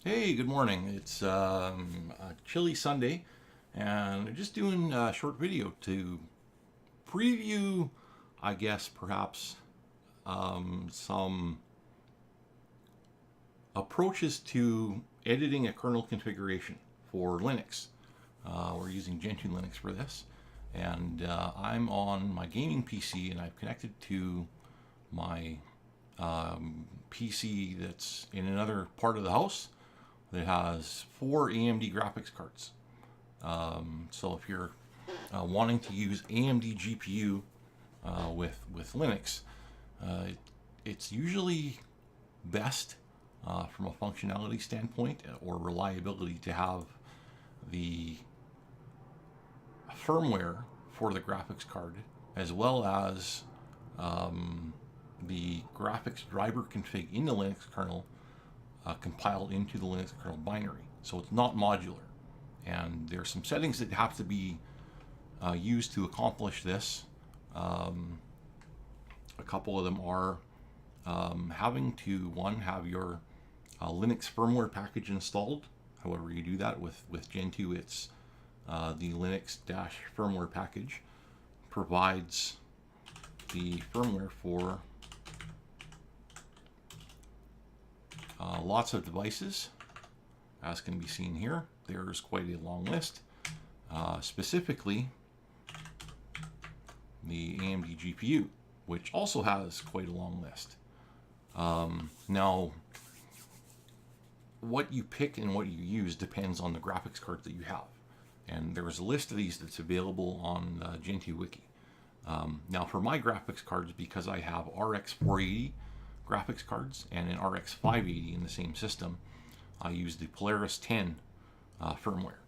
Hey, good morning. It's a chilly Sunday, and I'm just doing a short video to preview, I guess, perhaps some approaches to editing a kernel configuration for Linux. We're using Gentoo Linux for this, and I'm on my gaming PC, and I've connected to my PC that's in another part of the house that has 4 AMD graphics cards. So if you're wanting to use AMD GPU with Linux, it's usually best from a functionality standpoint or reliability to have the firmware for the graphics card as well as the graphics driver config in the Linux kernel compiled into the Linux kernel binary. So it's not modular. And there are some settings that have to be used to accomplish this. A couple of them are having to, one, have your Linux firmware package installed. However you do that with Gentoo, it's the Linux-firmware package provides the firmware for lots of devices, as can be seen here. There's quite a long list. Specifically, the AMD GPU, which also has quite a long list. Now, what you pick and what you use depends on the graphics card that you have. And there's a list of these that's available on Gentoo Wiki. Now, for my graphics cards, because I have RX 480 graphics cards and an RX 580 in the same system, I use the Polaris 10 firmware.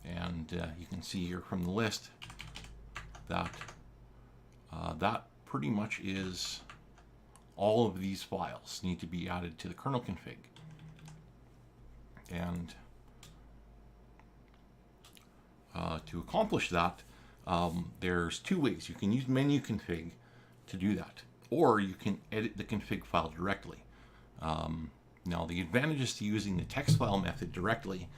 And you can see here from the list that that pretty much is all of these files need to be added to the kernel config. And to accomplish that, there's two ways. You can use menu config to do that, or you can edit the config file directly. Now, the advantages to using the text file method directly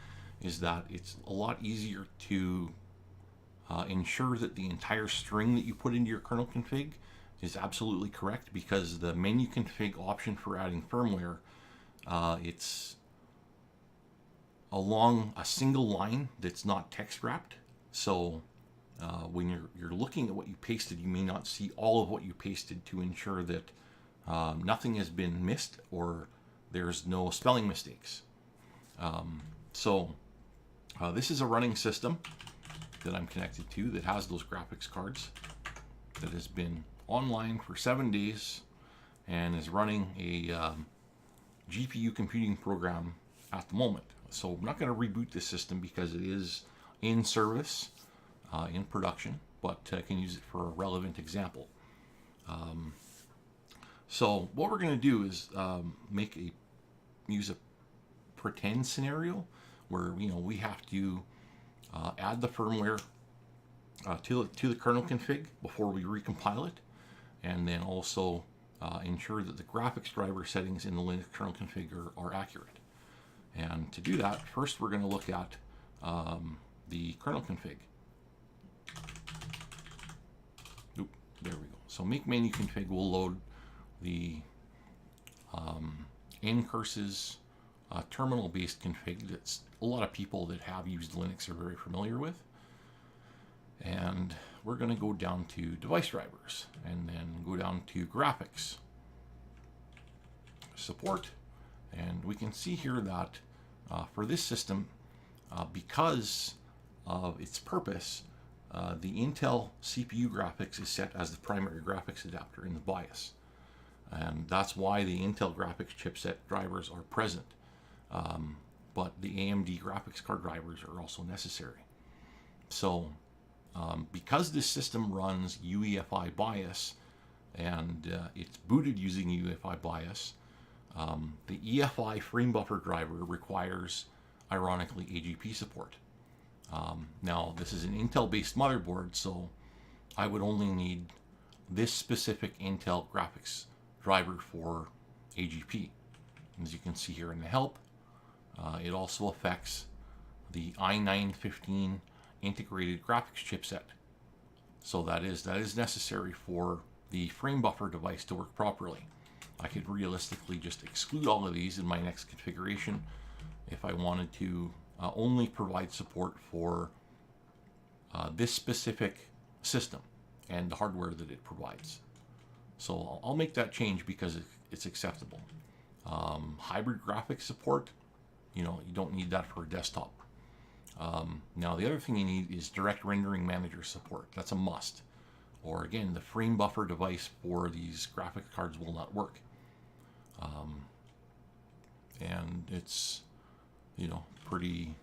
is that it's a lot easier to ensure that the entire string that you put into your kernel config is absolutely correct, because the menu config option for adding firmware, it's along a single line that's not text wrapped. So when you're looking at what you pasted, you may not see all of what you pasted to ensure that nothing has been missed or there's no spelling mistakes. So this is a running system that I'm connected to that has those graphics cards, that has been online for 7 days and is running a GPU computing program at the moment. So I'm not going to reboot this system because it is in service, in production, but I can use it for a relevant example. So what we're going to do is use a pretend scenario where we have to add the firmware to the kernel config before we recompile it, and then also ensure that the graphics driver settings in the Linux kernel config are accurate. And to do that, first we're going to look at the kernel config. Oop, there we go. So make menu config will load the ncurses terminal-based config that's a lot of people that have used Linux are very familiar with. And we're going to go down to device drivers and then go down to graphics support, and we can see here that for this system, because of its purpose, the Intel CPU graphics is set as the primary graphics adapter in the BIOS. And that's why the Intel graphics chipset drivers are present. But the AMD graphics card drivers are also necessary. So because this system runs UEFI BIOS and it's booted using UEFI BIOS, the EFI frame buffer driver requires, ironically, AGP support. Now, this is an Intel-based motherboard, so I would only need this specific Intel graphics driver for AGP. As you can see here in the help, It also affects the i9-15 integrated graphics chipset. So that is necessary for the frame buffer device to work properly. I could realistically just exclude all of these in my next configuration if I wanted to only provide support for this specific system and the hardware that it provides. So I'll make that change because it's acceptable. Hybrid graphics support, you don't need that for a desktop. Now the other thing you need is direct rendering manager support. That's a must. Or again, the frame buffer device for these graphics cards will not work. And it's, pretty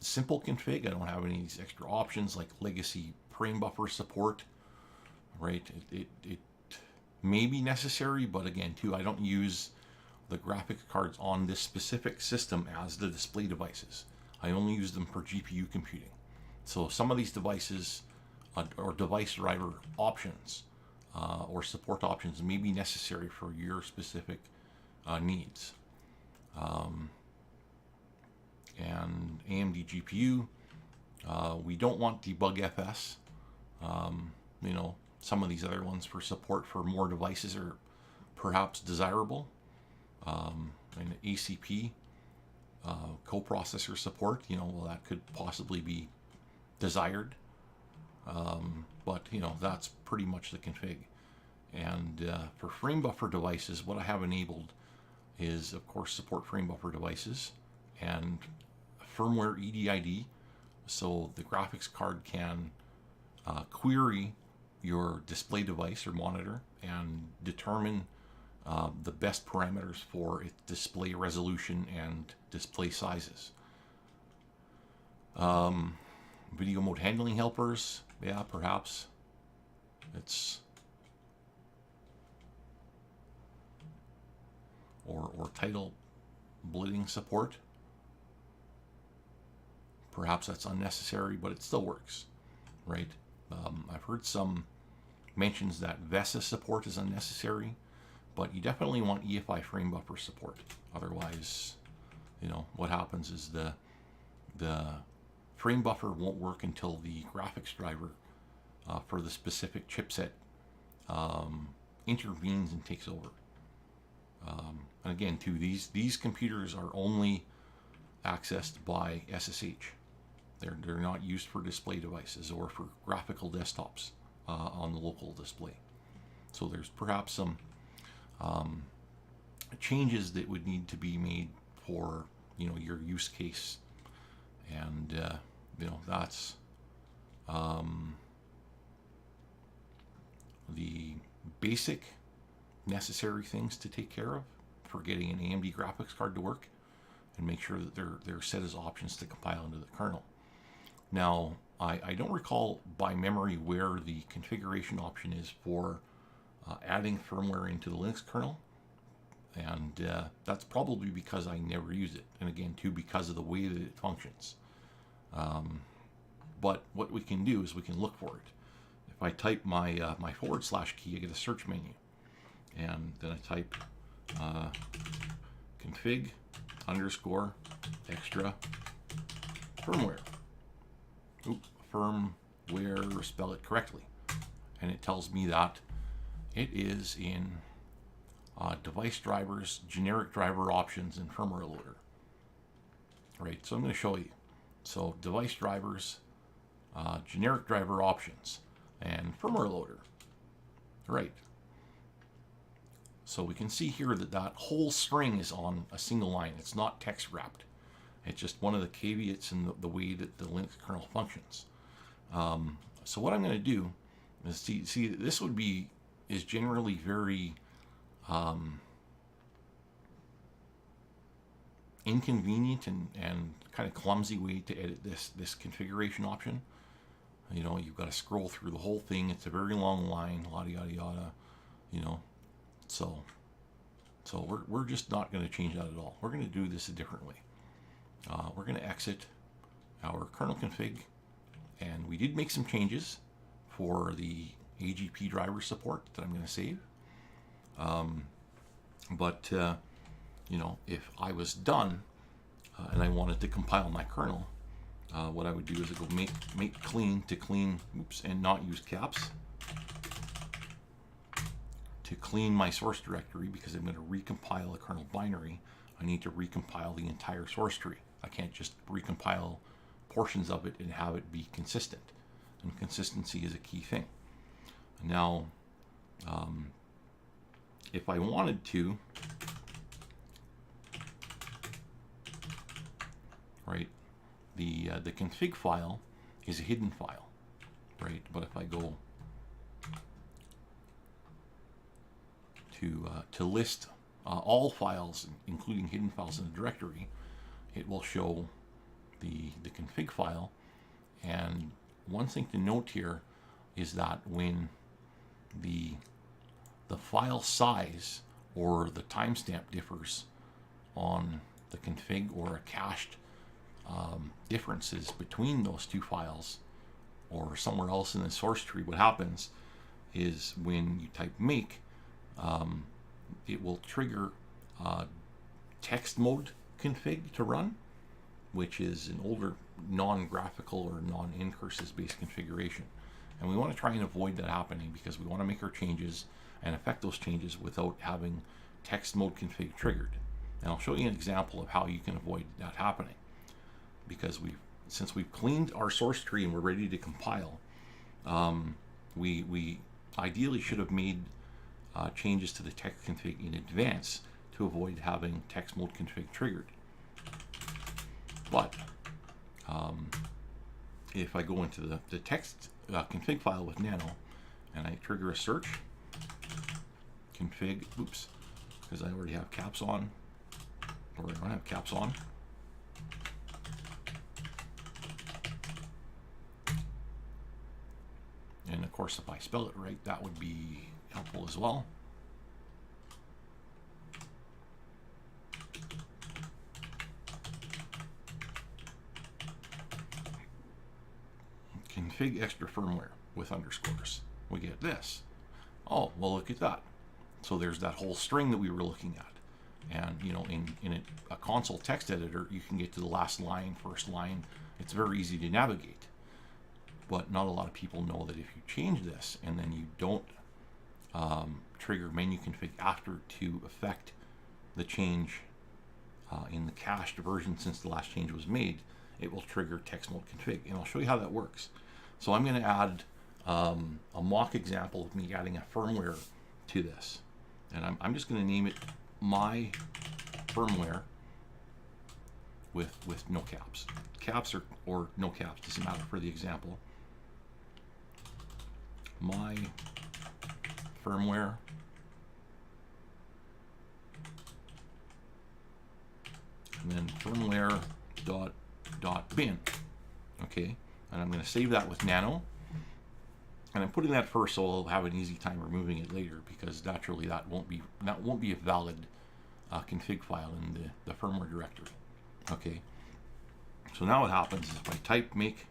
simple config. I don't have any of these extra options like legacy frame buffer support, right? It may be necessary, but again, too, I don't use the graphics cards on this specific system as the display devices. I only use them for GPU computing. So some of these devices or device driver options or support options may be necessary for your specific needs. And AMD GPU, we don't want debug FS. Some of these other ones for support for more devices are perhaps desirable. And ACP coprocessor support, well, that could possibly be desired. But that's pretty much the config. And for frame buffer devices, what I have enabled is, of course, support frame buffer devices and firmware EDID, so the graphics card can query your display device or monitor and determine the best parameters for its display resolution and display sizes. Video mode handling helpers, yeah, perhaps. It's or title blitting support. Perhaps that's unnecessary, but it still works, right? I've heard some mentions that VESA support is unnecessary, but you definitely want EFI frame buffer support. Otherwise, what happens is the frame buffer won't work until the graphics driver for the specific chipset intervenes and takes over. And again, too, these computers are only accessed by SSH. They're not used for display devices or for graphical desktops on the local display. So there's perhaps some changes that would need to be made for your use case, and that's the basic necessary things to take care of for getting an AMD graphics card to work, and make sure that they're set as options to compile into the kernel. Now, I don't recall by memory where the configuration option is for adding firmware into the Linux kernel, and that's probably because I never use it, and again, too, because of the way that it functions. But what we can do is we can look for it. If I type my my / key, I get a search menu, and then I type config _ extra firmware. Firmware, spell it correctly. And it tells me that it is in device drivers, generic driver options, and firmware loader. Right, so I'm going to show you. So device drivers, generic driver options, and firmware loader. Right. So we can see here that whole string is on a single line. It's not text wrapped. It's just one of the caveats in the way that the Linux kernel functions. So what I'm going to do is see this is generally very inconvenient and kind of clumsy way to edit this configuration option. You've got to scroll through the whole thing. It's a very long line, yada yada yada. So we're just not going to change that at all. We're going to do this a different way. We're going to exit our kernel config, and we did make some changes for the AGP driver support that I'm going to save. But you know, if I was done and I wanted to compile my kernel, what I would do is I go make clean to clean, oops, and not use caps, to clean my source directory, because I'm going to recompile a kernel binary. I need to recompile the entire source tree. I can't just recompile portions of it and have it be consistent. And consistency is a key thing. Now, if I wanted to, right, the config file is a hidden file, right? But if I go to list all files, including hidden files in the directory, it will show the config file. And one thing to note here is that when the file size or the timestamp differs on the config, or a cached differences between those two files or somewhere else in the source tree, what happens is when you type make, it will trigger text mode config to run, which is an older non-graphical or non-incursive based configuration. And we want to try and avoid that happening, because we want to make our changes and affect those changes without having text mode config triggered. And I'll show you an example of how you can avoid that happening. Because since we've cleaned our source tree and we're ready to compile, we ideally should have made changes to the text config in advance to avoid having text mode config triggered. But if I go into the text config file with nano and I trigger a search, config, oops, because I already have caps on, or I don't have caps on. And of course, if I spell it right, that would be helpful as well. Config extra firmware with underscores. We get this. Oh, well, look at that. So there's that whole string that we were looking at. And, you know, in a console text editor, you can get to the last line, first line. It's very easy to navigate. But not a lot of people know that if you change this and then you don't trigger menu config after to affect the change in the cached version since the last change was made, it will trigger text mode config. And I'll show you how that works. So I'm going to add a mock example of me adding a firmware to this. And I'm just going to name it my firmware with no caps. Caps or no caps, doesn't matter for the example. My firmware and then firmware dot bin. Okay, and I'm going to save that with nano, and I'm putting that first so I'll have an easy time removing it later, because naturally that won't be a valid config file in the firmware directory. Okay, so now what happens is if I type make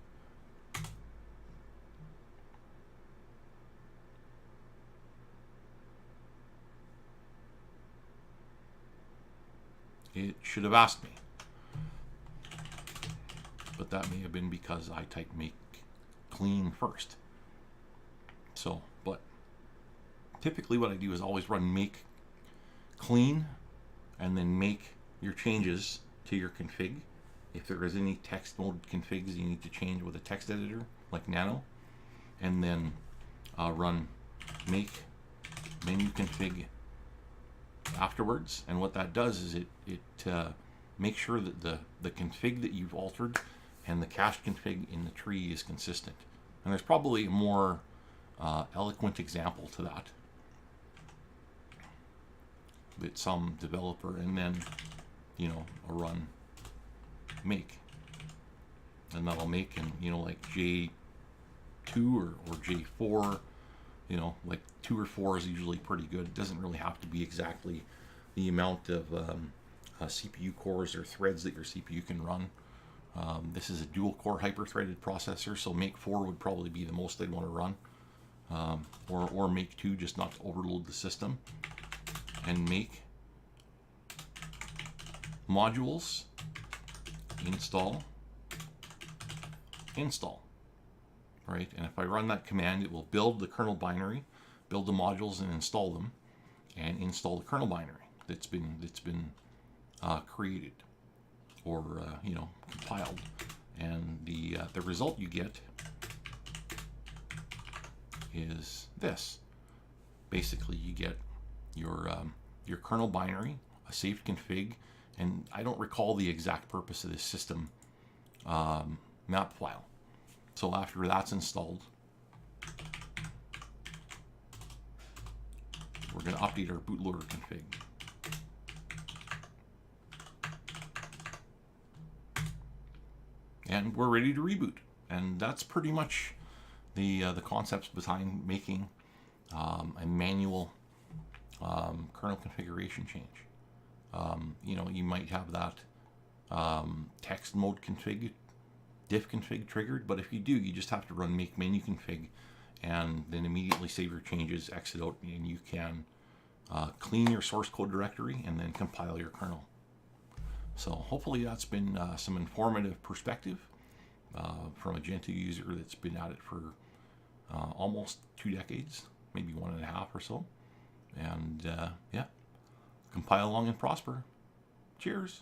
it should have asked me, but that may have been because I typed make clean first. So, but typically what I do is always run make clean and then make your changes to your config. If there is any text mode configs you need to change with a text editor like nano, and then run make menu config afterwards. And what that does is it makes sure that the config that you've altered and the cached config in the tree is consistent. And there's probably a more eloquent example to that some developer, and then, you know, I'll run make, and that'll make, and, you know, like J2 or J4, you know, like 2 or 4 is usually pretty good. It doesn't really have to be exactly the amount of CPU cores or threads that your CPU can run. This is a dual core hyper-threaded processor, so make 4 would probably be the most I'd want to run, or make 2 just not to overload the system. And make modules, install, right? And if I run that command, it will build the kernel binary, build the modules and install them, and install the kernel binary that's been created or compiled. And the result you get is this. Basically, you get your kernel binary, a saved config, and I don't recall the exact purpose of this system map file. So after that's installed, we're going to update our bootloader config. And we're ready to reboot. And that's pretty much the concepts behind making a manual kernel configuration change. You might have that text mode config, diff config triggered, but if you do, you just have to run make menu config and then immediately save your changes, exit out, and you can clean your source code directory and then compile your kernel. So hopefully that's been some informative perspective from a Gentoo user that's been at it for almost 2 decades, maybe 1.5 or so. And yeah, compile along and prosper. Cheers.